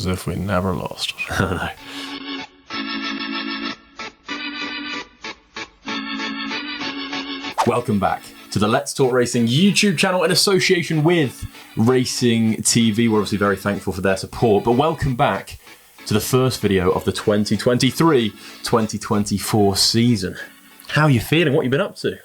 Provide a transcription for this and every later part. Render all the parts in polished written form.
as if we never lost it. No. Welcome back to the Let's Talk Racing YouTube channel in association with Racing TV. We're obviously very thankful for their support, but welcome back to the first video of the 2023-2024 season. How are you feeling? What have you been up to?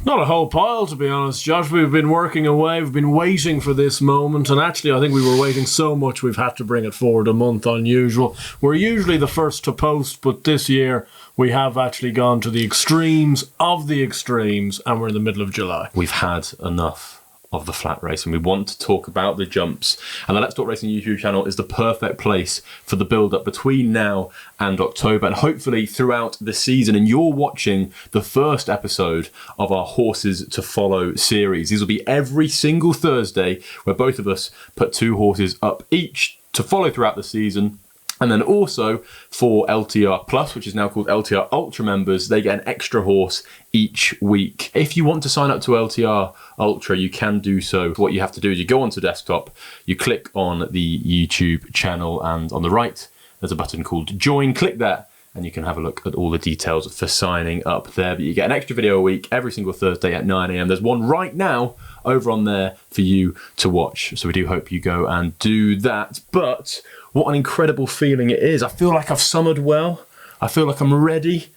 Not a whole pile, to be honest, Josh. We've been working away. We've been waiting for this moment. And actually, I think we were waiting so much we've had to bring it forward a month unusual. We're usually the first to post, but this year we have actually gone to the extremes of the extremes, and we're in the middle of July. We've had enough of the flat race and we want to talk about the jumps, and the Let's Talk Racing YouTube channel is the perfect place for the build up between now and October, and hopefully throughout the season. And you're watching the first episode of our Horses to Follow series. These will be every single Thursday, where both of us put 2 horses up each to follow throughout the season. And then also for LTR Plus, which is now called LTR Ultra members, they get an extra horse each week. If you want to sign up to LTR Ultra, you can do so. What you have to do is you go onto desktop, you click on the YouTube channel, and on the right, there's a button called Join. Click that, and you can have a look at all the details for signing up there. But you get an extra video a week every single Thursday at 9 AM. There's one right now over on there for you to watch. So we do hope you go and do that. But what an incredible feeling it is. I feel like I've summered well. I feel like I'm ready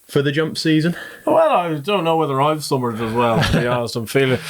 for the jump season. Well, I don't know whether I've summered as well, to be honest. I'm feeling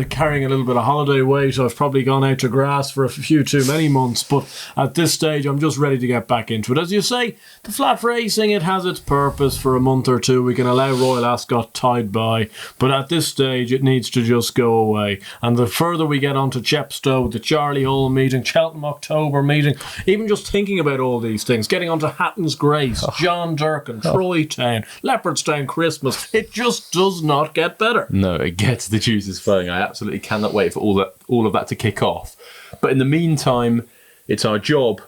carrying a little bit of holiday weight. I've probably gone out to grass for a few too many months, but at this stage I'm just ready to get back into it. As you say, the flat racing, it has its purpose for a month or two. We can allow Royal Ascot tied by, but at this stage it needs to just go away. And the further we get onto Chepstow, the Charlie Hall meeting, Cheltenham October meeting, even just thinking about all these things, getting onto Hatton's Grace, John Durkin, Troy Town, Leopardstown Christmas, it just does not get better. No, it gets the juices flowing. I absolutely cannot wait for all of that to kick off. But in the meantime, it's our job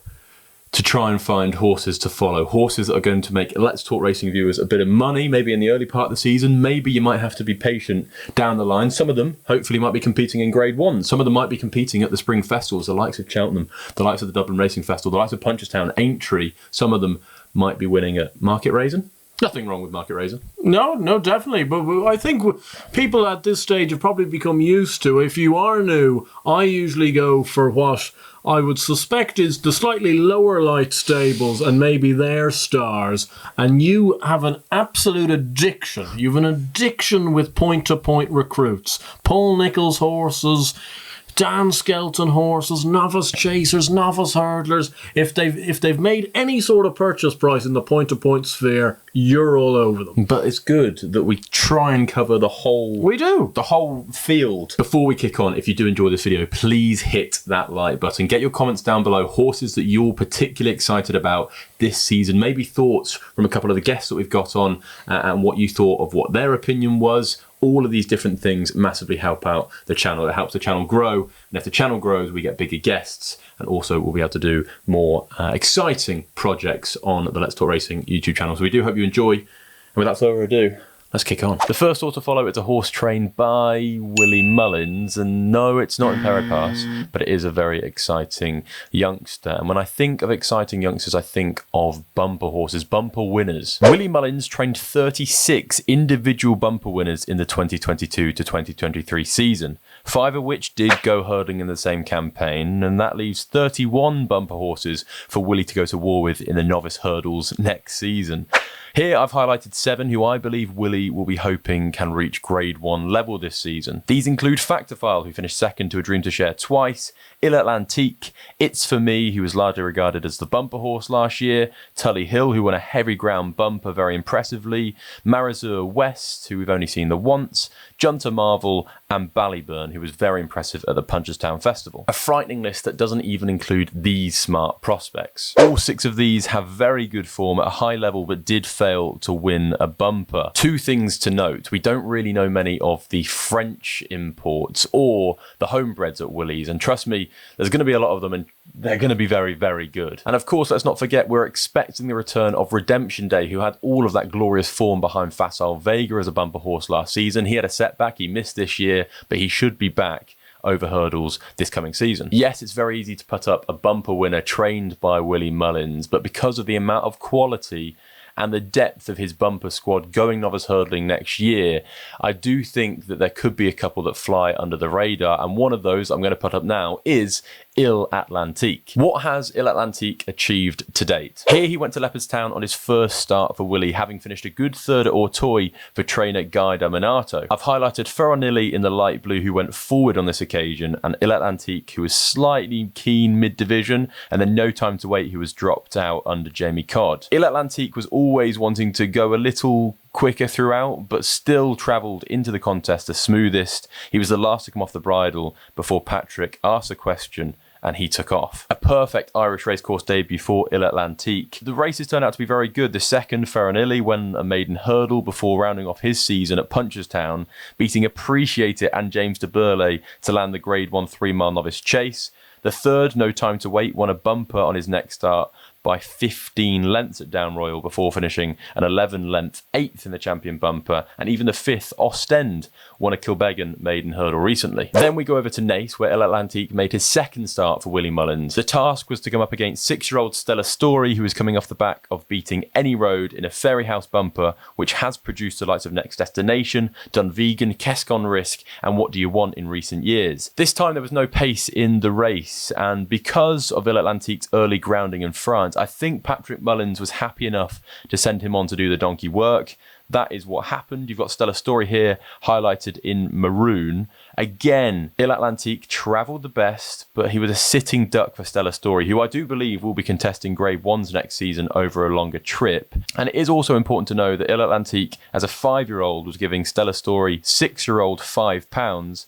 to try and find horses to follow. Horses that are going to make Let's Talk Racing viewers a bit of money, maybe in the early part of the season. Maybe you might have to be patient down the line. Some of them, hopefully, might be competing in Grade 1. Some of them might be competing at the spring festivals, the likes of Cheltenham, the likes of the Dublin Racing Festival, the likes of Punchestown, Aintree. Some of them might be winning at Market Raisin. Nothing wrong with Market Raisin. No, definitely. But I think people at this stage have probably become used to, if you are new, I usually go for what I would suspect is the slightly lower light stables and maybe their stars. And you have an absolute addiction. You have an addiction with point-to-point recruits. Paul Nicholls horses, Dan Skelton horses, novice chasers, novice hurdlers. If they've made any sort of purchase price in the point-to-point sphere, you're all over them. But it's good that we try and cover the whole... We do. The whole field. Before we kick on, if you do enjoy this video, please hit that like button. Get your comments down below. Horses that you're particularly excited about this season. Maybe thoughts from a couple of the guests that we've got on and what you thought of what their opinion was. All of these different things massively help out the channel. It helps the channel grow. And if the channel grows, we get bigger guests. And also we'll be able to do more exciting projects on the Let's Talk Racing YouTube channel. So we do hope you enjoy. And without further ado, let's kick on. The first horse to follow is a horse trained by Willie Mullins. And no, it's not in Peripass, but it is a very exciting youngster. And when I think of exciting youngsters, I think of bumper horses, bumper winners. Willie Mullins trained 36 individual bumper winners in the 2022 to 2023 season, 5 of which did go hurdling in the same campaign. And that leaves 31 bumper horses for Willie to go to war with in the Novice Hurdles next season. Here I've highlighted 7 who I believe Willie will be hoping can reach Grade 1 level this season. These include Factophile, who finished second to A Dream to Share twice, Il Atlantique, It's For Me, who was largely regarded as the bumper horse last year, Tully Hill, who won a heavy ground bumper very impressively, Marizur West, who we've only seen the once, Junta Marvel, and Ballyburn, who was very impressive at the Punchestown Festival. A frightening list that doesn't even include these smart prospects. All 6 of these have very good form at a high level, but did fail to win a bumper. 2 things to note. We don't really know many of the French imports or the homebreds at Willie's, and trust me, there's going to be a lot of them, and they're going to be very, very good. And of course, let's not forget, we're expecting the return of Redemption Day, who had all of that glorious form behind Facile Vega as a bumper horse last season. He had a setback, he missed this year, but he should be back over hurdles this coming season. Yes, it's very easy to put up a bumper winner trained by Willie Mullins, but because of the amount of quality and the depth of his bumper squad going novice hurdling next year, I do think that there could be a couple that fly under the radar, and one of those I'm going to put up now is Il Atlantique. What has Il Atlantique achieved to date? Here he went to Leopardstown on his first start for Willie, having finished a good third at Auteuil for trainer Guy Dominato. I've highlighted Ferronilli in the light blue, who went forward on this occasion, and Il Atlantique, who was slightly keen mid-division, and then No Time to Wait, who was dropped out under Jamie Codd. Il Atlantique was always wanting to go a little quicker throughout, but still travelled into the contest the smoothest. He was the last to come off the bridle before Patrick asked a question and he took off. A perfect Irish racecourse debut for Il Atlantique. The races turned out to be very good. The second, Ferronilli, won a maiden hurdle before rounding off his season at Punchestown, beating Appreciate It and James de Burley to land the Grade 1 3-mile novice chase. The third, No Time to Wait, won a bumper on his next start by 15 lengths at Down Royal before finishing an 11-length 8th in the champion bumper, and even the 5th, Ostend, won a Kilbeggan maiden hurdle recently. Then we go over to Naas, where Il Atlantique made his second start for Willie Mullins. The task was to come up against 6-year-old Stella Story, who was coming off the back of beating Any Road in a Fairyhouse bumper, which has produced the likes of Next Destination, Dunvegan, Kescon Risk, and What Do You Want in recent years. This time there was no pace in the race, and because of Il Atlantique's early grounding in France, I think Patrick Mullins was happy enough to send him on to do the donkey work. That is what happened. You've got Stella Story here highlighted in maroon. Again, Il Atlantique travelled the best, but he was a sitting duck for Stella Story, who I do believe will be contesting Grade 1s next season over a longer trip. And it is also important to know that Il Atlantique, as a 5-year-old, was giving Stella Story, 6-year-old, £5,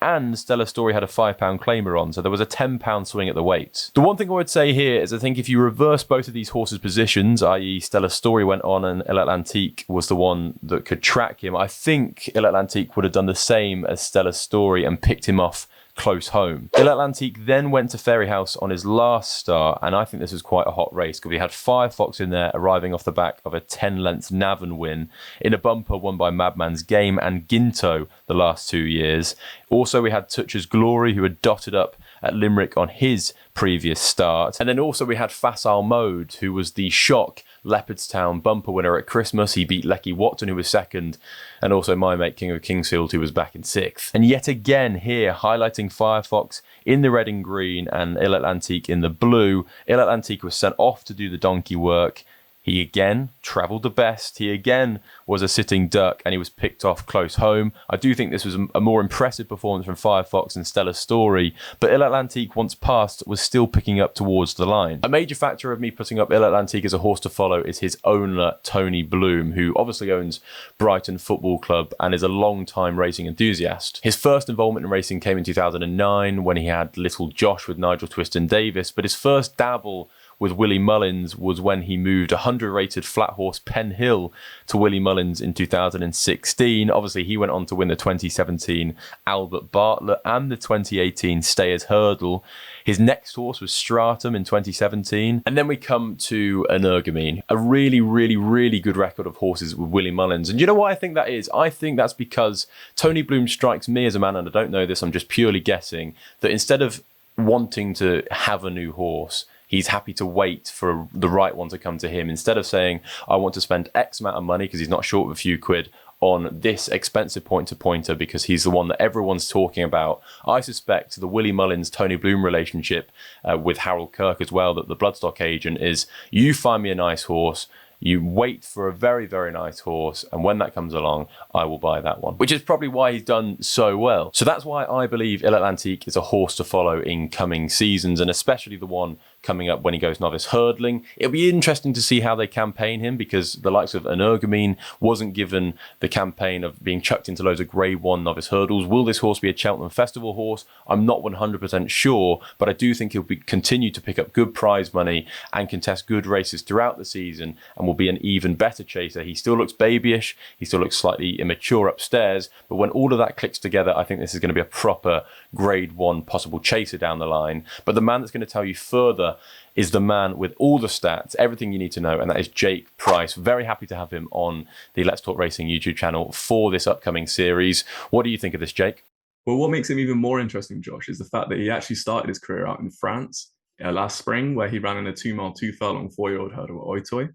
and Stella Story had a £5 claimer on, so there was a £10 swing at the weight. The one thing I would say here is I think if you reverse both of these horses' positions, i.e. Stella Story went on and Il Atlantique was the one that could track him, I think Il Atlantique would have done the same as Stella Story and picked him off close home. Il Atlantique then went to Fairyhouse on his last start, and I think this was quite a hot race because we had Firefox in there arriving off the back of a 10-length Navan win in a bumper won by Madman's Game and Ginto the last 2 years. Also, we had Toucher's Glory, who had dotted up at Limerick on his previous start. And then also we had Facile Mode, who was the shock Leopardstown bumper winner at Christmas. He beat Lecky Watson, who was second, and also my mate King of Kingsfield, who was back in 6th. And yet again here, highlighting Firefox in the red and green and Il Atlantique in the blue. Il Atlantique was sent off to do the donkey work. He again travelled the best. He again was a sitting duck and he was picked off close home. I do think this was a more impressive performance from Firefox and Stella Story, but Il Atlantique, once passed, was still picking up towards the line. A major factor of me putting up Il Atlantique as a horse to follow is his owner, Tony Bloom, who obviously owns Brighton Football Club and is a long-time racing enthusiast. His first involvement in racing came in 2009 when he had Little Josh with Nigel Twiston Davis, but his first dabble with Willie Mullins was when he moved 100-rated flat horse Penn Hill to Willie Mullins in 2016. Obviously, he went on to win the 2017 Albert Bartlett and the 2018 Stayers Hurdle. His next horse was Stratum in 2017. And then we come to Energumene, a really, really, really good record of horses with Willie Mullins. And you know why I think that is? I think that's because Tony Bloom strikes me as a man, and I don't know this, I'm just purely guessing, that instead of wanting to have a new horse, he's happy to wait for the right one to come to him. Instead of saying, I want to spend X amount of money, because he's not short of a few quid, on this expensive point-to-pointer because he's the one that everyone's talking about. I suspect the Willie Mullins-Tony Bloom relationship with Harold Kirk as well, that the Bloodstock agent is, you find me a nice horse, you wait for a very, very nice horse, and when that comes along, I will buy that one. Which is probably why he's done so well. So that's why I believe Il Atlantique is a horse to follow in coming seasons, and especially the one coming up when he goes novice hurdling. It'll be interesting to see how they campaign him, because the likes of Energumene wasn't given the campaign of being chucked into loads of Grade 1 novice hurdles. Will this horse be a Cheltenham Festival horse? I'm not 100% sure, but I do think he'll continue to pick up good prize money and contest good races throughout the season, and will be an even better chaser. He still looks babyish, he still looks slightly immature upstairs, but when all of that clicks together, I think this is going to be a proper Grade 1 possible chaser down the line. But the man that's going to tell you further is the man with all the stats, everything you need to know, and that is Jake Price. Very happy to have him on the Let's Talk Racing YouTube channel for this upcoming series. What do you think of this, Jake? Well, what makes him even more interesting, Josh, is the fact that he actually started his career out in France last spring, where he ran in a 2 mile, 2 furlong 4-year-old hurdle at Oitoy.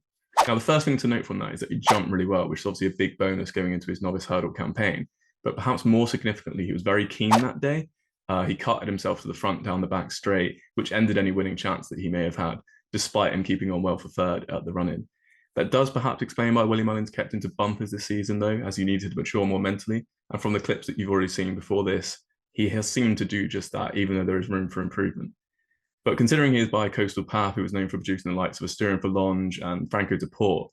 Now, the first thing to note from that is that he jumped really well, which is obviously a big bonus going into his novice hurdle campaign. But perhaps more significantly, he was very keen that day. He cutted himself to the front down the back straight, which ended any winning chance that he may have had, despite him keeping on well for third at the run-in. That does perhaps explain why Willie Mullins kept into bumpers this season, though, as he needed to mature more mentally. And from the clips that you've already seen before this, he has seemed to do just that, even though there is room for improvement. But considering he is by a coastal path who was known for producing the likes of Asturian Forlonge and Franco de Port,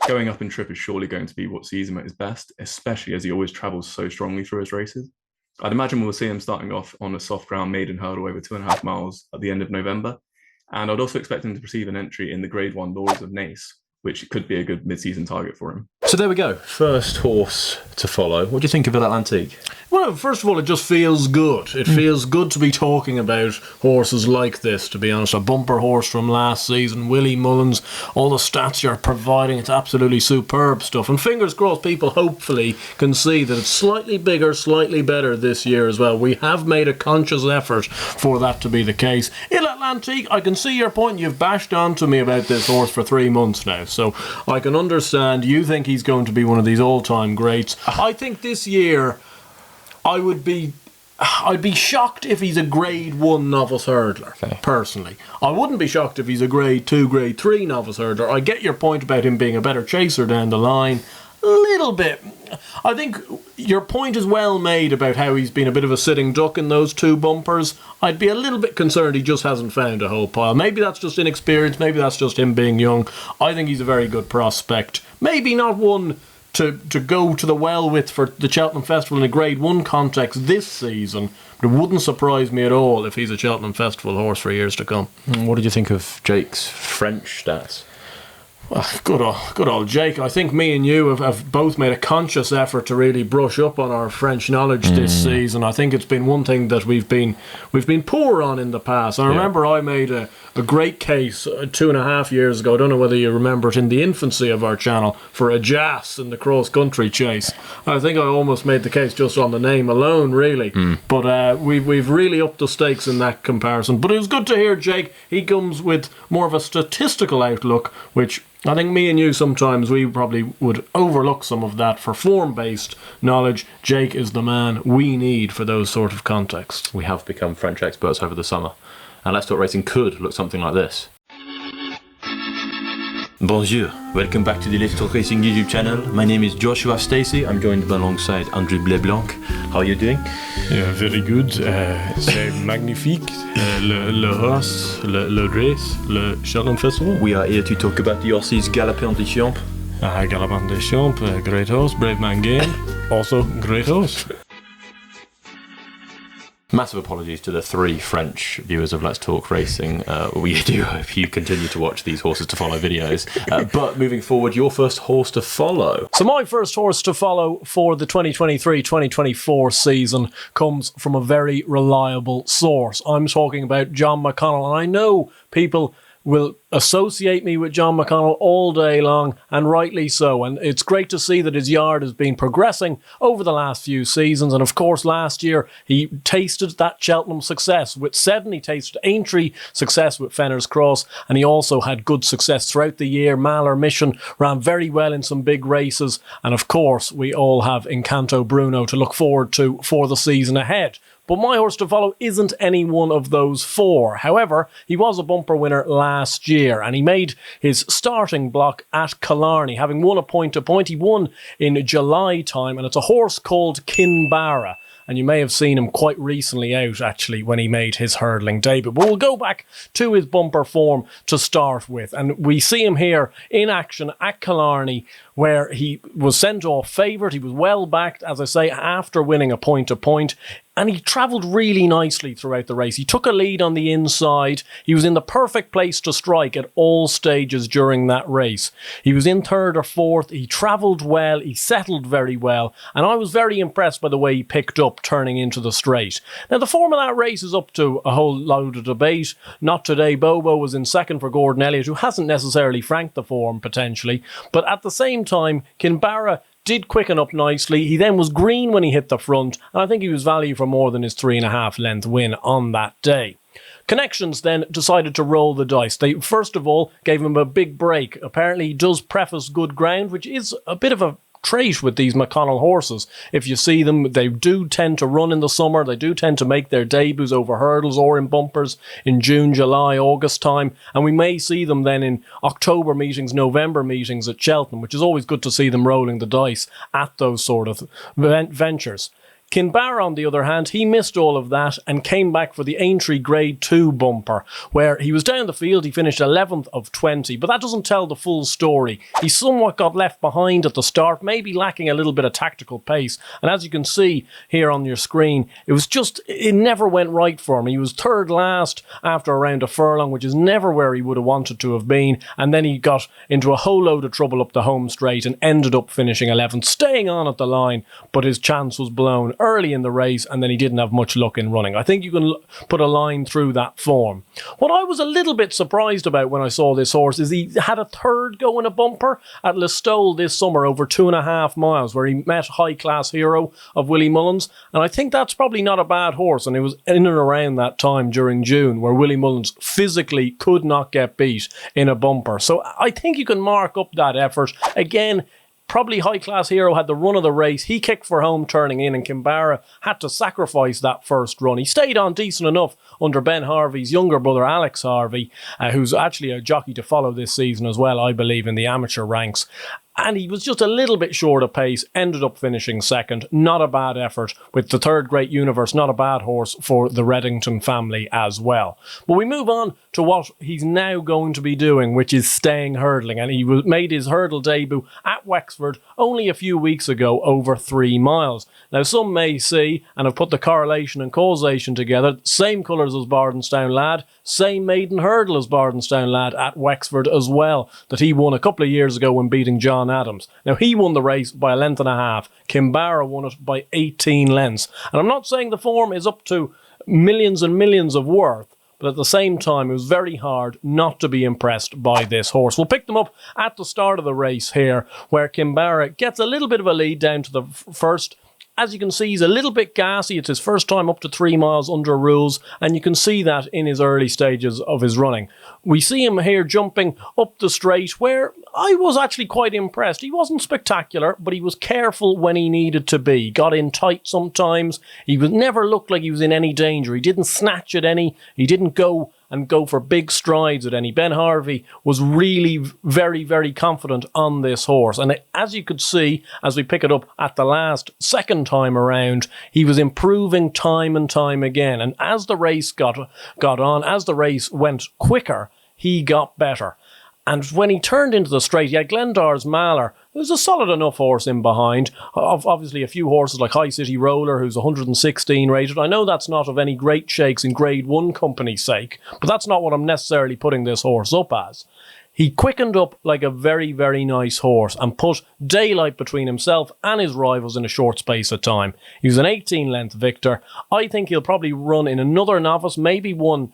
going up in trip is surely going to be what sees him at his best, especially as he always travels so strongly through his races. I'd imagine we'll see him starting off on a soft ground maiden hurdle over 2.5 miles at the end of November. And I'd also expect him to receive an entry in the Grade 1 Lords of Naas, which could be a good mid-season target for him. So there we go. First horse to follow. What do you think of Atlantique? Well, first of all, it just feels good. It feels good to be talking about horses like this, to be honest. A bumper horse from last season, Willie Mullins, all the stats you're providing, it's absolutely superb stuff. And fingers crossed, people hopefully can see that it's slightly bigger, slightly better this year as well. We have made a conscious effort for that to be the case. In Atlantique, I can see your point. You've bashed on to me about this horse for 3 months now, so I can understand you think he's going to be one of these all-time greats. I think this year I'd be shocked if he's a Grade 1 novice hurdler, personally. I wouldn't be shocked if he's a Grade 2, Grade 3 novice hurdler. I get your point about him being a better chaser down the line. A little bit. I think your point is well made about how he's been a bit of a sitting duck in those 2 bumpers. I'd be a little bit concerned he just hasn't found a whole pile. Maybe that's just inexperience. Maybe that's just him being young. I think he's a very good prospect. Maybe not one to go to the well with for the Cheltenham Festival in a Grade 1 context this season. But it wouldn't surprise me at all if he's a Cheltenham Festival horse for years to come. What did you think of Jake's French stats? Well, good old Jake. I think me and you have both made a conscious effort to really brush up on our French knowledge this season. I think it's been one thing that we've been poor on in the past. I remember I made a great case 2.5 years ago. I don't know whether you remember it, in the infancy of our channel, for a Jas in the cross-country chase. I think I almost made the case just on the name alone, really. But we've really upped the stakes in that comparison. But it was good to hear Jake. He comes with more of a statistical outlook, which I think me and you sometimes, we probably would overlook some of that for form-based knowledge. Jake is the man we need for those sort of contexts. We have become French experts over the summer. And Let's Talk Racing could look something like this. Bonjour, welcome back to the Let's Talk Racing YouTube channel. My name is Joshua Stacey. I'm joined alongside Andrew Bleblanc. How are you doing? Yeah, very good. C'est magnifique. Le horse, le race, le Cheltenham Festival. We are here to talk about the horses Galopin des Champs. Galopin des Champs, great horse. Brave Man Game, also great horse. Massive apologies to the 3 French viewers of Let's Talk Racing. We do hope you continue to watch these horses to follow videos. But moving forward, your first horse to follow. So my first horse to follow for the 2023-2024 season comes from a very reliable source. I'm talking about John McConnell, and I know people will associate me with John McConnell all day long, and rightly so. And it's great to see that his yard has been progressing over the last few seasons. And of course, last year he tasted that Cheltenham success with 7. He tasted Aintree success with Fenner's Cross, and he also had good success throughout the year. MAHLER Mission ran very well in some big races, and of course, we all have Encanto Bruno to look forward to for the season ahead. But my horse to follow isn't any one of those 4. However, he was a bumper winner last year, and he made his starting block at Killarney, having won a point-to-point. He won in July time, and it's a horse called Kinbarra. And you may have seen him quite recently out, actually, when he made his hurdling debut. But we'll go back to his bumper form to start with. And we see him here in action at Killarney, where he was sent off favourite. He was well backed, as I say, after winning a point-to-point. And he travelled really nicely throughout the race. He took a lead on the inside. He was in the perfect place to strike at all stages during that race. He was in 3rd or 4th. He travelled well. He settled very well. And I was very impressed by the way he picked up turning into the straight. Now, the form of that race is up to a whole load of debate. Not Today Bobo was in 2nd for Gordon Elliott, who hasn't necessarily franked the form, potentially. But at the same time, Kinbarra did quicken up nicely. He then was green when he hit the front, and I think he was value for more than his 3.5 length win on that day. Connections then decided to roll the dice. They first of all gave him a big break. Apparently he does preface good ground, which is a bit of a trait with these McConnell horses. If you see them, they do tend to run in the summer. They do tend to make their debuts over hurdles or in bumpers in June, July, August time. And we may see them then in October meetings, November meetings at Cheltenham, which is always good to see them rolling the dice at those sort of ventures. Kinbarra, on the other hand, he missed all of that and came back for the Aintree Grade 2 bumper, where he was down the field. He finished 11th of 20, but that doesn't tell the full story. He somewhat got left behind at the start, maybe lacking a little bit of tactical pace. And as you can see here on your screen, it never went right for him. He was third last after around a furlong, which is never where he would have wanted to have been. And then he got into a whole load of trouble up the home straight and ended up finishing 11th, staying on at the line, but his chance was blown early in the race, and then he didn't have much luck in running. I think you can put a line through that form. What I was a little bit surprised about when I saw this horse is he had a third go in a bumper at Listowel this summer over 2.5 miles, where he met High Class Hero of Willie Mullins, and I think that's probably not a bad horse, and it was in and around that time during June where Willie Mullins physically could not get beat in a bumper. So I think you can mark up that effort. Again, probably High Class Hero had the run of the race. He kicked for home turning in, and Kinbarra had to sacrifice that first run. He stayed on decent enough under Ben Harvey's younger brother, Alex Harvey, who's actually a jockey to follow this season as well, I believe, in the amateur ranks. And he was just a little bit short of pace, ended up finishing second. Not a bad effort with the Third Great Universe, not a bad horse for the Reddington family as well. But we move on to what he's now going to be doing, which is staying hurdling. And he made his hurdle debut at Wexford only a few weeks ago over 3 miles. Now, some may see, and have put the correlation and causation together, same colours as Bardenstown Lad, same maiden hurdle as Bardenstown Lad at Wexford as well, that he won a couple of years ago when beating John Adams. Now, he won the race by 1.5 lengths. Kinbarra won it by 18 lengths. And I'm not saying the form is up to millions and millions of worth, but at the same time, it was very hard not to be impressed by this horse. We'll pick them up at the start of the race here, where Kinbarra gets a little bit of a lead down to the first. As you can see, he's a little bit gassy. It's his first time up to 3 miles under rules, and you can see that in his early stages of his running. We see him here jumping up the straight, where I was actually quite impressed. He wasn't spectacular, but he was careful when he needed to be. Got in tight sometimes. He never looked like he was in any danger. He didn't snatch at any. He didn't go for big strides at any. Ben Harvey was really very, very confident on this horse. And as you could see, as we pick it up at the second time around, he was improving time and time again. And as the race got on, as the race went quicker, he got better. And when he turned into the straight, he had Glendar's MAHLER. It was a solid enough horse in behind. Obviously, a few horses like High City Roller, who's 116 rated. I know that's not of any great shakes in Grade 1 company's sake, but that's not what I'm necessarily putting this horse up as. He quickened up like a very, very nice horse and put daylight between himself and his rivals in a short space of time. He was an 18-length victor. I think he'll probably run in another novice, maybe one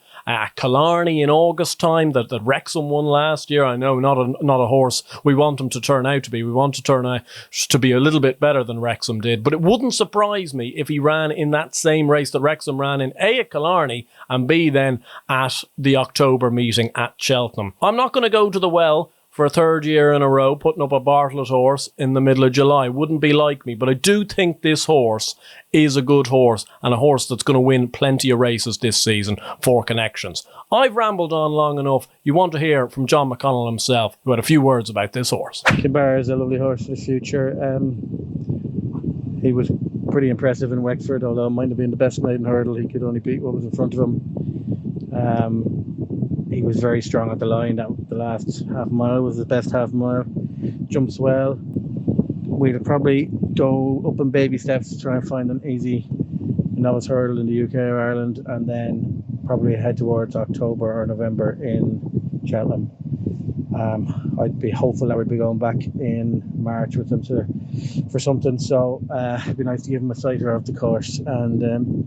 Killarney in August time that Wrexham won last year. I know not a horse we want him to turn out to be. We want to turn out to be a little bit better than Wrexham did. But it wouldn't surprise me if he ran in that same race that Wrexham ran in, A, at Killarney, and B, then at the October meeting at Cheltenham. I'm not going to go to the well for a third year in a row, putting up a Bartlett horse in the middle of July. Wouldn't be like me, but I do think this horse is a good horse and a horse that's going to win plenty of races this season for Connections. I've rambled on long enough. You want to hear from John McConnell himself, who had a few words about this horse. Kinbarra is a lovely horse for the future. He was pretty impressive in Wexford, although it might have been the best maiden hurdle. He could only beat what was in front of him. He was very strong at the line. The last half mile was the best half mile. Jumps well. We'll probably go up in baby steps to try and find an easy novice hurdle in the UK or Ireland, and then probably head towards October or November in Cheltenham. I'd be hopeful that we'd be going back in March with them for something. So it'd be nice to give him a sighter of the course, and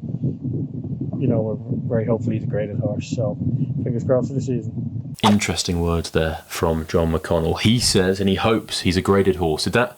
we're very hopeful he's a graded horse. So fingers crossed for the season. Interesting words there from John McConnell. He says and he hopes he's a graded horse. Did that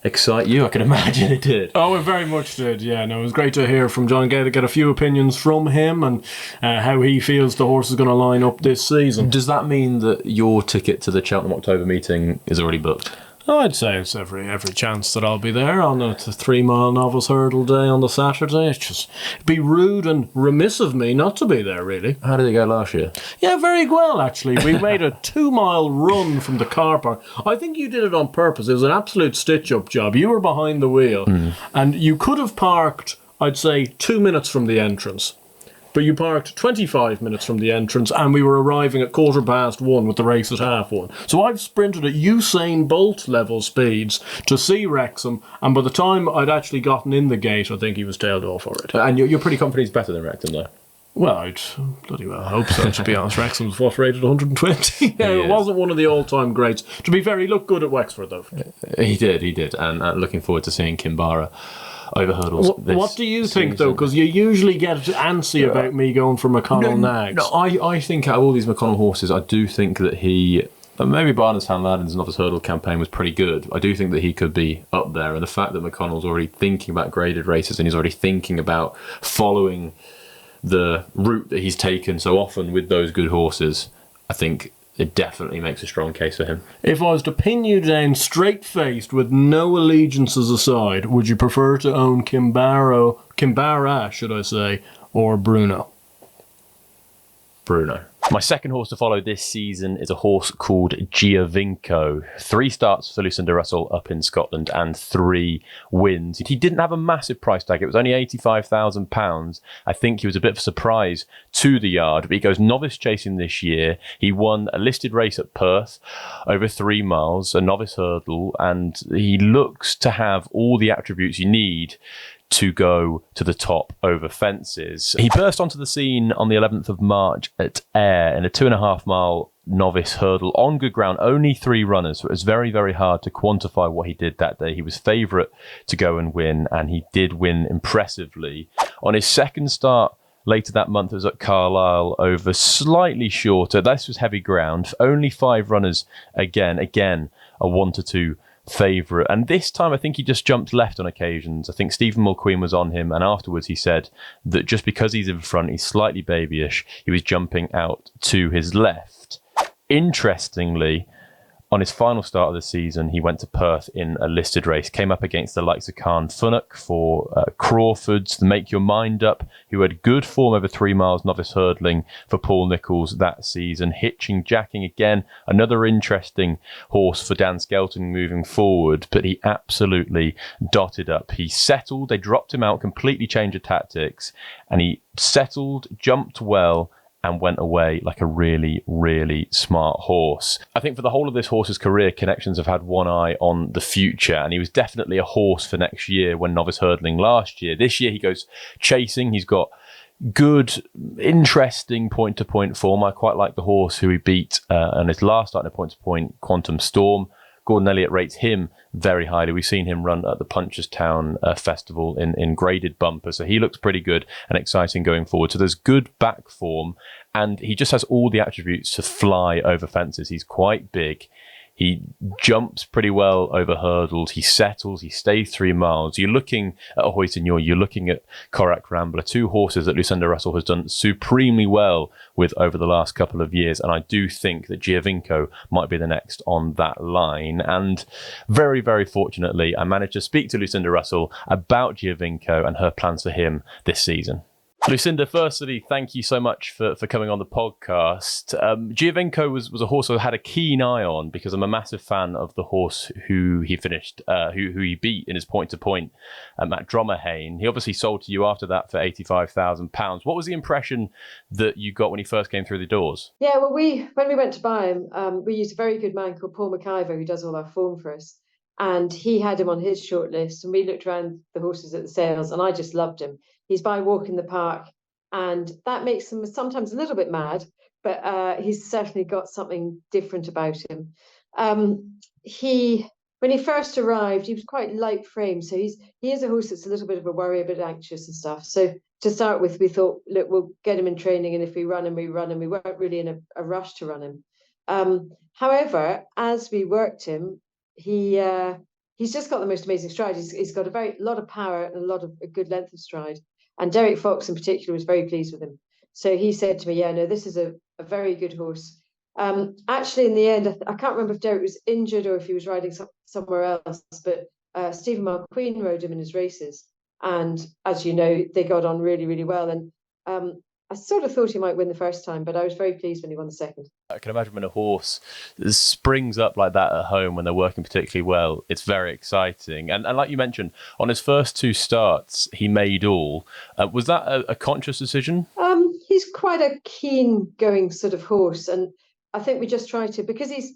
excite you? I can imagine it did. Oh, it very much did, yeah. No, it was great to hear from John Gay, to get a few opinions from him and how he feels the horse is going to line up this season. Does that mean that your ticket to the Cheltenham October meeting is already booked? Oh, I'd say it's every chance that I'll be there on a 3-mile Novice Hurdle day on the Saturday. It'd be rude and remiss of me not to be there, really. How did it go last year? Yeah, very well, actually. We made a 2-mile run from the car park. I think you did it on purpose. It was an absolute stitch-up job. You were behind the wheel, and you could have parked, I'd say, 2 minutes from the entrance. But you parked 25 minutes from the entrance, and we were arriving at 1:15 with the race at 1:30. So I've sprinted at Usain Bolt level speeds to see Wrexham, and by the time I'd actually gotten in the gate, I think he was tailed off already. And you're pretty confident he's better than Wrexham, though? Well, I'd bloody well hope so, to be honest. Wrexham's what, rated 120? Yeah, it wasn't one of the all-time greats. To be fair, he looked good at Wexford, though. He did. And looking forward to seeing Kimbara over hurdles. What do you think, though? Because you usually get antsy about me going for McConnell nags. No, I think out of all these McConnell horses, I do think that maybe Barnes Hanladden's Novice Hurdle campaign was pretty good. I do think that he could be up there. And the fact that McConnell's already thinking about graded races and he's already thinking about following the route that he's taken so often with those good horses, I think it definitely makes a strong case for him. If I was to pin you down straight-faced with no allegiances aside, would you prefer to own Kimbara, should I say, or Bruno? Bruno. My second horse to follow this season is a horse called Giovinco. 3 starts for Lucinda Russell up in Scotland and 3 wins. He didn't have a massive price tag. It was only £85,000. I think he was a bit of a surprise to the yard, but he goes novice chasing this year. He won a listed race at Perth over 3 miles, a novice hurdle, and he looks to have all the attributes you need to go to the top over fences. He burst onto the scene on the 11th of March at Ayr in a 2.5-mile novice hurdle on good ground, only 3 runners, so it was very, very hard to quantify what he did that day. He was favourite to go and win, and he did win impressively. On his second start later that month, it was at Carlisle over slightly shorter. This was heavy ground, only 5 runners again, a 1 to 2 favourite, and this time I think he just jumped left on occasions. I think Stephen Mulqueen was on him, and afterwards he said that just because he's in front, he's slightly babyish, he was jumping out to his left. Interestingly, on his final start of the season, he went to Perth in a listed race, came up against the likes of Khan Funnock for Crawford's, the Make Your Mind Up, who had good form over 3 miles novice hurdling for Paul Nicholls that season. Hitching, Jacking again, another interesting horse for Dan Skelton moving forward, but he absolutely dotted up. He settled, they dropped him out, completely changed the tactics, and he settled, jumped well, and went away like a really, really smart horse. I think for the whole of this horse's career, Connections have had one eye on the future, and he was definitely a horse for next year when novice hurdling last year. This year he goes chasing. He's got good, interesting point-to-point form. I quite like the horse who he beat on his last start in a point-to-point, Quantum Storm. Gordon Elliott rates him very highly. We've seen him run at the Punchestown Festival in graded bumper, so he looks pretty good and exciting going forward. So there's good back form, and he just has all the attributes to fly over fences. He's quite big. He jumps pretty well over hurdles. He settles. He stays 3 miles. You're looking at a Hoyt-Signor. You're looking at Korak Rambler, 2 horses that Lucinda Russell has done supremely well with over the last couple of years. And I do think that Giovinco might be the next on that line. And very, very fortunately, I managed to speak to Lucinda Russell about Giovinco and her plans for him this season. Lucinda, firstly, thank you so much for coming on the podcast. Giovinco was a horse I had a keen eye on because I'm a massive fan of the horse who he finished, who he beat in his point-to-point at Dromerhaine. He obviously sold to you after that for £85,000. What was the impression that you got when he first came through the doors? Yeah, well, when we went to buy him, we used a very good man called Paul McIver who does all our form for us. And he had him on his short list, and we looked around the horses at the sales, and I just loved him. He's by Walk in the Park, and that makes him sometimes a little bit mad, but he's certainly got something different about him. When he first arrived, he was quite light frame, so he is a horse that's a little bit of a worry, a bit anxious and stuff. So to start with, we thought, look, we'll get him in training, and if we run him, we run him. We weren't really in a rush to run him. However, as we worked him, he he's just got the most amazing stride. He's got a lot of power and a good length of stride. And Derek Fox in particular was very pleased with him. So he said to me, yeah, no, this is a very good horse. Actually, in the end, I can't remember if Derek was injured or if he was riding somewhere else, but Stephen Mulqueen rode him in his races. And as you know, they got on really, really well. And I sort of thought he might win the first time, but I was very pleased when he won the second. I can imagine when a horse springs up like that at home when they're working particularly well, it's very exciting. And like you mentioned, on his first 2 starts, he made all. Was that a conscious decision? He's quite a keen going sort of horse. And I think we just try to, because he's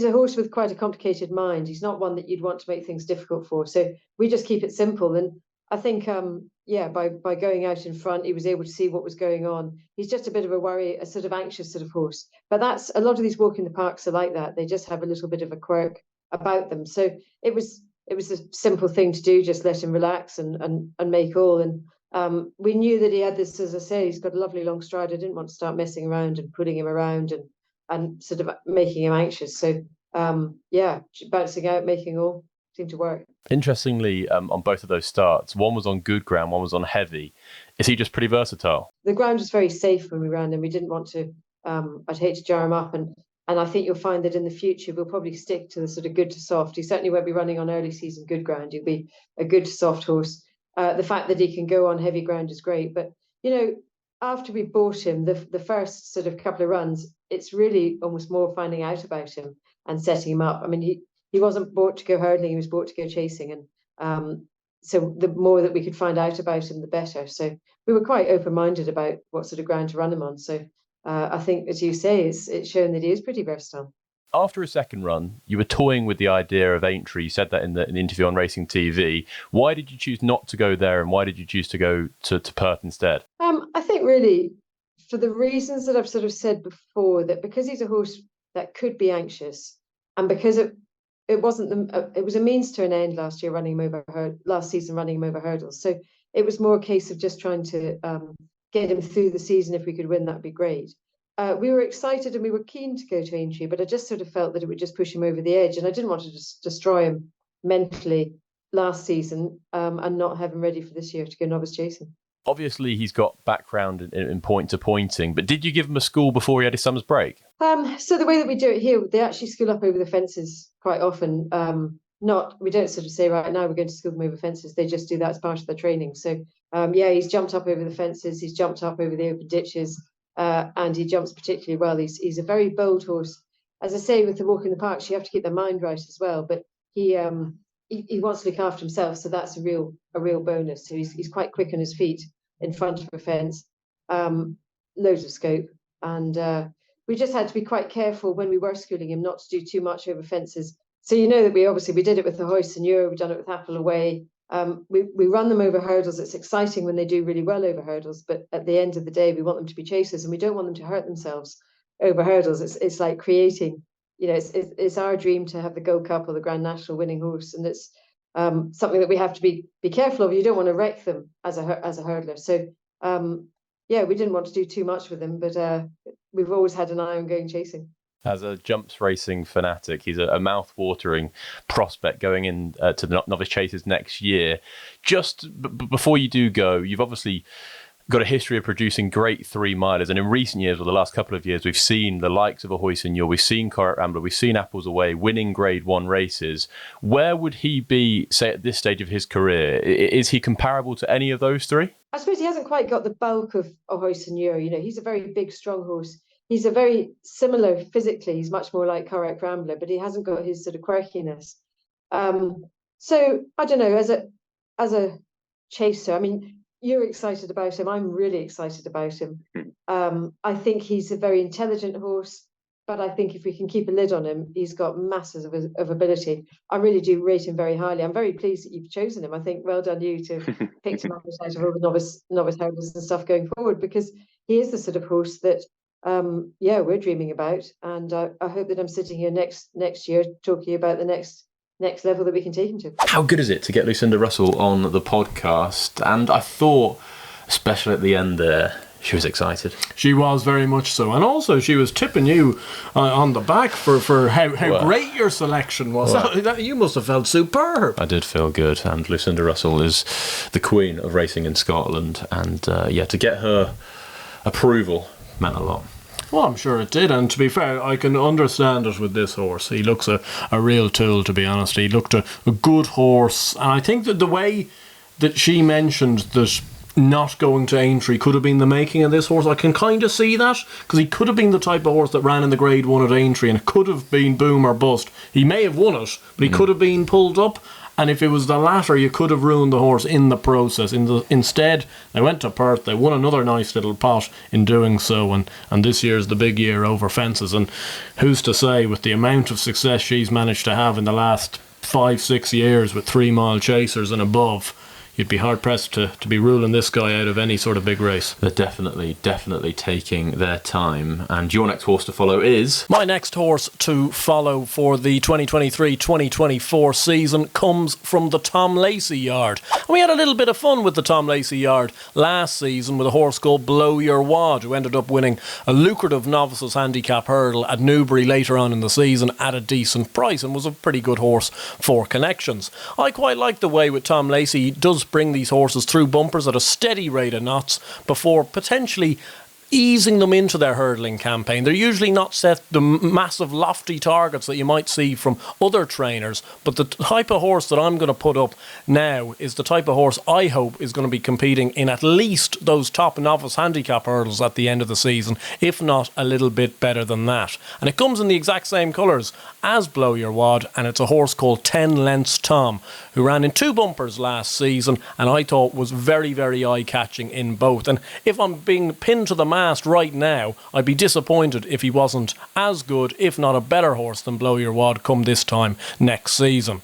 a horse with quite a complicated mind. He's not one that you'd want to make things difficult for. So we just keep it simple. And I think, by going out in front, he was able to see what was going on. He's just a bit of a sort of anxious sort of horse. But that's a lot of these walk in the parks are like that. They just have a little bit of a quirk about them. So it was a simple thing to do. Just let him relax and make all. And we knew that he had this, as I say, he's got a lovely long stride. I didn't want to start messing around and putting him around and sort of making him anxious. So bouncing out, making all seemed to work. Interestingly, on both of those starts, one was on good ground, one was on heavy. Is he just pretty versatile? The ground was very safe when we ran him. We didn't want to, I'd hate to jar him up. And I think you'll find that in the future, we'll probably stick to the sort of good to soft. He certainly won't be running on early season good ground. He'll be a good to soft horse. The fact that he can go on heavy ground is great. But, after we bought him, the first sort of couple of runs, it's really almost more finding out about him and setting him up. I mean, he wasn't bought to go hurdling, he was bought to go chasing. And so the more that we could find out about him, the better. So we were quite open-minded about what sort of ground to run him on. So I think, as you say, it's shown that he is pretty versatile. After a second run, you were toying with the idea of Aintree. You said that in the interview on Racing TV. Why did you choose not to go there, and why did you choose to go to Perth instead? I think really for the reasons that I've sort of said before, that because he's a horse that could be anxious, and because it was a means to an end last season running him over hurdles. So it was more a case of just trying to get him through the season. If we could win, that'd be great. We were excited and we were keen to go to Aintree, but I just sort of felt that it would just push him over the edge, and I didn't want to just destroy him mentally last season and not have him ready for this year to go novice chasing. Obviously, he's got background in point-to-pointing, but did you give him a school before he had his summer's break? So the way that we do it here, they actually school up over the fences quite often. We don't sort of say, right now we're going to school them over fences. They just do that as part of their training. So, he's jumped up over the fences, he's jumped up over the open ditches, and he jumps particularly well. He's a very bold horse. As I say, with the walk in the parks, you have to keep their mind right as well. But he wants to look after himself, so that's a real bonus. So he's quite quick on his feet in front of a fence, loads of scope, and we just had to be quite careful when we were schooling him not to do too much over fences. So that we did it with the Hoist Seigneur, we've done it with Apple Away. We run them over hurdles. It's exciting when they do really well over hurdles, but at the end of the day, we want them to be chasers, and we don't want them to hurt themselves over hurdles. It's like creating. It's our dream to have the Gold Cup or the Grand National winning horse, and it's something that we have to be careful of. You don't want to wreck them as a hurdler. So we didn't want to do too much with them, but we've always had an eye on going chasing. As a jumps racing fanatic, he's a mouth-watering prospect going in to the novice chases next year. Just before you do go, you've obviously got a history of producing great 3-milers, and in recent years, or the last couple of years, we've seen the likes of a Hoist Seigneur, we've seen Correct Rambler, we've seen Apples Away winning Grade 1 races. Where would he be, say, at this stage of his career? Is he comparable to any of those three? I suppose he hasn't quite got the bulk of a Hoist Seigneur. He's a very big, strong horse. He's a very similar physically. He's much more like Correct Rambler, but he hasn't got his sort of quirkiness. So I don't know. As a chaser, I mean, you're excited about him. I'm really excited about him. I think he's a very intelligent horse, but I think if we can keep a lid on him, he's got masses of ability. I really do rate him very highly. I'm very pleased that you've chosen him. I think well done you to pick him up out of all the novice hurdles and stuff going forward, because he is the sort of horse that we're dreaming about, and I hope that I'm sitting here next year talking about the next level that we can take him to. How good is it to get Lucinda Russell on the podcast? And I thought, especially at the end there, She was excited. She was very much so. And also she was tipping you on the back for how great your selection was. You must have felt superb. I did feel good. And Lucinda Russell is the queen of racing in Scotland. And to get her approval meant a lot. Well, I'm sure it did, and to be fair, I can understand it with this horse. He looks a real tool, to be honest. He looked a good horse, and I think that the way that she mentioned that not going to Aintree could have been the making of this horse, I can kind of see that, because he could have been the type of horse that ran in the Grade 1 at Aintree, and it could have been boom or bust. He may have won it, but he could have been pulled up. And if it was the latter, you could have ruined the horse in the process. Instead, they went to Perth. They won another nice little pot in doing so. And this year's the big year over fences. And who's to say, with the amount of success she's managed to have in the last 5-6 years with 3 mile chasers and above, you'd be hard-pressed to be ruling this guy out of any sort of big race. They're definitely taking their time. And your next horse to follow is... My next horse to follow for the 2023-2024 season comes from the Tom Lacey yard. And we had a little bit of fun with the Tom Lacey yard last season with a horse called Blow Your Wad, who ended up winning a lucrative Novices Handicap Hurdle at Newbury later on in the season at a decent price, and was a pretty good horse for connections. I quite like the way with Tom Lacey he does bring these horses through bumpers at a steady rate of knots before potentially easing them into their hurdling campaign. They're usually not set the massive lofty targets that you might see from other trainers, but the type of horse that I'm going to put up now is the type of horse I hope is going to be competing in at least those top novice handicap hurdles at the end of the season, if not a little bit better than that. And it comes in the exact same colours as Blow Your Wad, and it's a horse called 10 Lengths Tom, who ran in 2 bumpers last season and I thought was very, very eye-catching in both. And if I'm being pinned to the mast right now, I'd be disappointed if he wasn't as good, if not a better horse than Blow Your Wad come this time next season.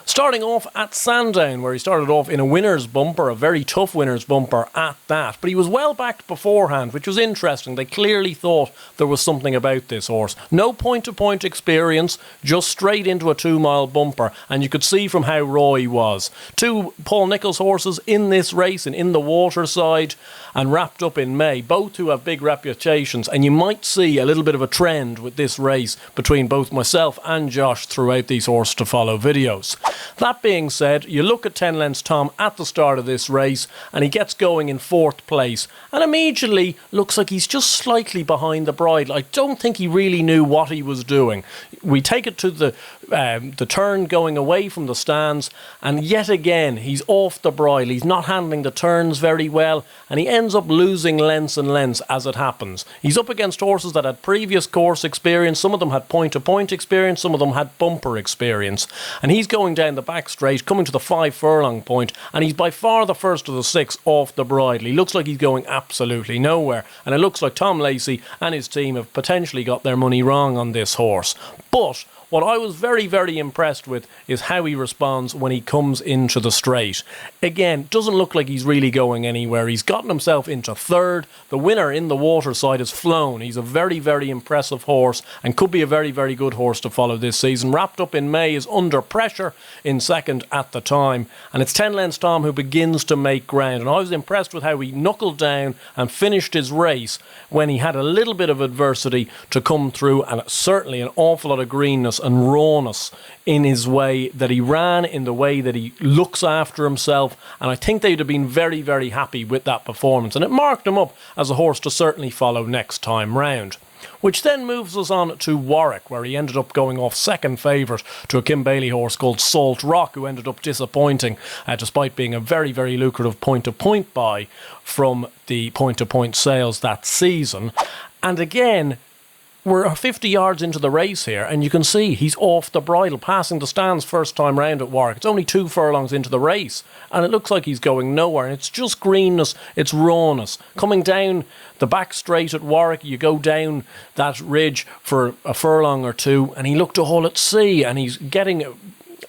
Starting off at Sandown, where he started off in a winner's bumper, a very tough winner's bumper at that, but he was well backed beforehand, which was interesting. They clearly thought there was something about this horse. No point-to-point experience, just straight into a 2 mile bumper, and you could see from how raw he was. 2 Paul Nicholls horses in this race and in the Waterside and wrapped up in May, both who have big reputations, and you might see a little bit of a trend with this race between both myself and Josh throughout these horse to follow videos. That being said, you look at 10 Lengths Tom at the start of this race and he gets going in 4th place and immediately looks like he's just slightly behind the bridle. I don't think he really knew what he was doing. We take it to the turn going away from the stands, and yet again he's off the bridle. He's not handling the turns very well, and he ends up losing lengths and lengths as it happens. He's up against horses that had previous course experience. Some of them had point-to-point experience, some of them had bumper experience, and he's going down the back straight, coming to the 5 furlong point, and he's by far the first of the 6 off the bridle. He looks like he's going absolutely nowhere, and it looks like Tom Lacey and his team have potentially got their money wrong on this horse. But what I was very, very impressed with is how he responds when he comes into the straight. Again, doesn't look like he's really going anywhere. He's gotten himself into 3rd. The winner in the Waterside has flown. He's a very, very impressive horse and could be a very, very good horse to follow this season. Wrapped Up in May is under pressure in 2nd at the time. And it's 10 Lengths Tom who begins to make ground. And I was impressed with how he knuckled down and finished his race when he had a little bit of adversity to come through, and certainly an awful lot of greenness and rawness in his way that he ran, in the way that he looks after himself, and I think they'd have been very, very happy with that performance, and it marked him up as a horse to certainly follow next time round. Which then moves us on to Warwick, where he ended up going off 2nd favourite to a Kim Bailey horse called Salt Rock, who ended up disappointing despite being a very, very lucrative point-to-point buy from the point-to-point sales that season. And again, we're 50 yards into the race here, and you can see he's off the bridle, passing the stands first time round at Warwick. It's only 2 furlongs into the race, and it looks like he's going nowhere. And it's just greenness, it's rawness. Coming down the back straight at Warwick, you go down that ridge for a furlong or 2, and he looked all at sea, and he's getting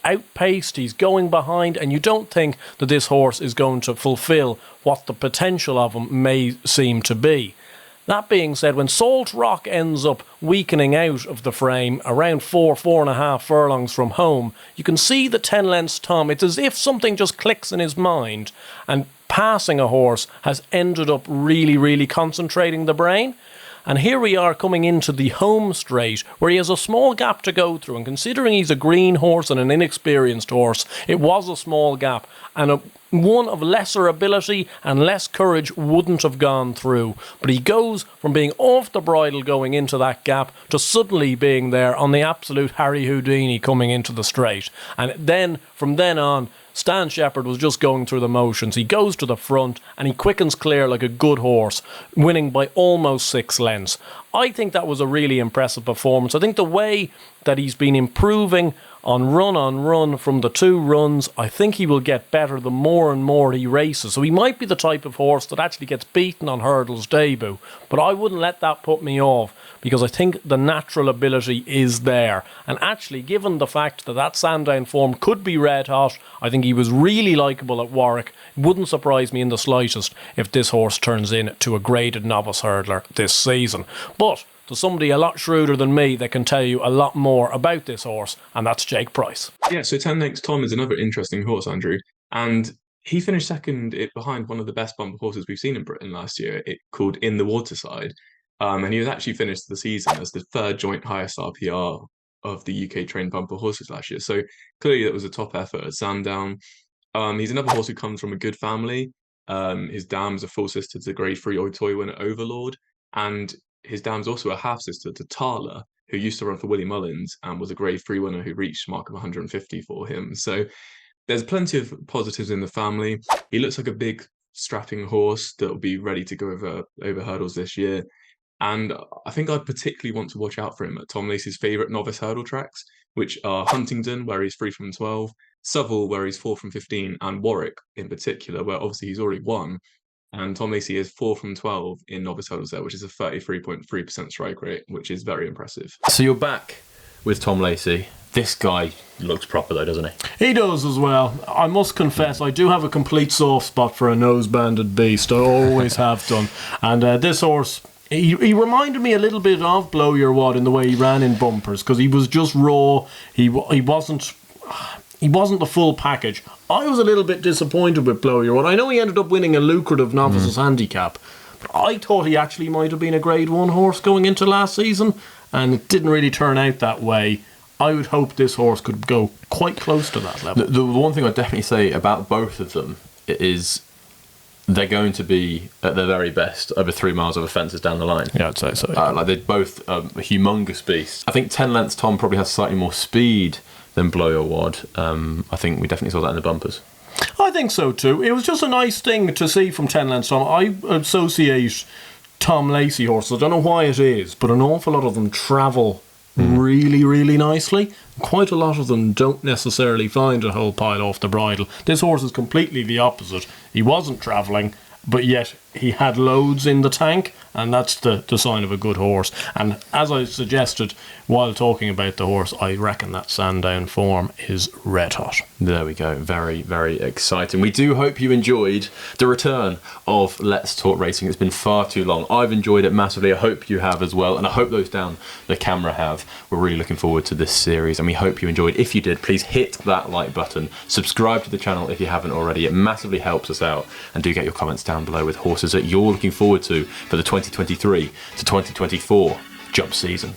outpaced, he's going behind, and you don't think that this horse is going to fulfil what the potential of him may seem to be. That being said, when Salt Rock ends up weakening out of the frame around 4.5 furlongs from home, you can see the 10 Lengths Tom. It's as if something just clicks in his mind, and passing a horse has ended up really, really concentrating the brain. And here we are coming into the home straight, where he has a small gap to go through. And considering he's a green horse and an inexperienced horse, it was a small gap. And one of lesser ability and less courage wouldn't have gone through. But he goes from being off the bridle going into that gap to suddenly being there on the absolute Harry Houdini coming into the straight. And then, from then on, Stan Shepherd was just going through the motions. He goes to the front and he quickens clear like a good horse, winning by almost 6 lengths. I think that was a really impressive performance. I think the way that he's been improving on run from the 2 runs, I think he will get better the more and more he races. So he might be the type of horse that actually gets beaten on Hurdle's debut, but I wouldn't let that put me off, because I think the natural ability is there. And actually, given the fact that that Sandown form could be red hot, I think he was really likeable at Warwick. It wouldn't surprise me in the slightest if this horse turns into a graded novice hurdler this season. But to somebody a lot shrewder than me, that can tell you a lot more about this horse, and that's Jake Price. Yeah, so 10 Next Tom is another interesting horse, Andrew. And he finished second behind one of the best bumper horses we've seen in Britain last year, called In the Waterside. And he was actually finished the season as the 3rd joint highest RPR of the UK trained bumper horses last year. So clearly that was a top effort at Sandown. He's another horse who comes from a good family. His dam's a full sister to the Grade 3 Oitoy winner Overlord. And his dam's also a half sister to Tala, who used to run for Willie Mullins and was a Grade 3 winner who reached mark of 150 for him. So there's plenty of positives in the family. He looks like a big strapping horse that will be ready to go over hurdles this year. And I think I'd particularly want to watch out for him at Tom Lacey's favourite novice hurdle tracks, which are Huntingdon, where he's 3 from 12, Southwell, where he's 4 from 15, and Warwick in particular, where obviously he's already won. And Tom Lacey is 4 from 12 in novice hurdles there, which is a 33.3% strike rate, which is very impressive. So you're back with Tom Lacey. This guy looks proper though, doesn't he? He does as well. I must confess, I do have a complete soft spot for a nose-banded beast. I always have done. And this horse, he reminded me a little bit of Blow Your Wad in the way he ran in bumpers, because he was just raw. He wasn't the full package. I was a little bit disappointed with Blow Your Wad. I know he ended up winning a lucrative novices handicap, but I thought he actually might have been a Grade 1 horse going into last season, and it didn't really turn out that way. I would hope this horse could go quite close to that level. The one thing I'd definitely say about both of them is they're going to be at their very best over 3 miles over fences down the line. Yeah, I'd say so. Like they're both humongous beasts. I think 10 lengths Tom probably has slightly more speed than Blow Your Wad. I think we definitely saw that in the bumpers. I think so too. It was just a nice thing to see from 10 lengths Tom. I associate Tom Lacey horses, I don't know why it is, but an awful lot of them travel really, really nicely. Quite a lot of them don't necessarily find a whole pile off the bridle. This horse is completely the opposite. He wasn't travelling, but yet he had loads in the tank, and that's the sign of a good horse. And as I suggested while talking about the horse, I reckon that Sandown form is red hot. There we go. Very, very exciting. We do hope you enjoyed the return of Let's Talk Racing. It's been far too long. I've enjoyed it massively. I hope you have as well, and I hope those down the camera have. We're really looking forward to this series, and we hope you enjoyed. If you did, please hit that like button. Subscribe to the channel if you haven't already. It massively helps us out, and do get your comments down below with horses that you're looking forward to for the 2023 to 2024 jump season.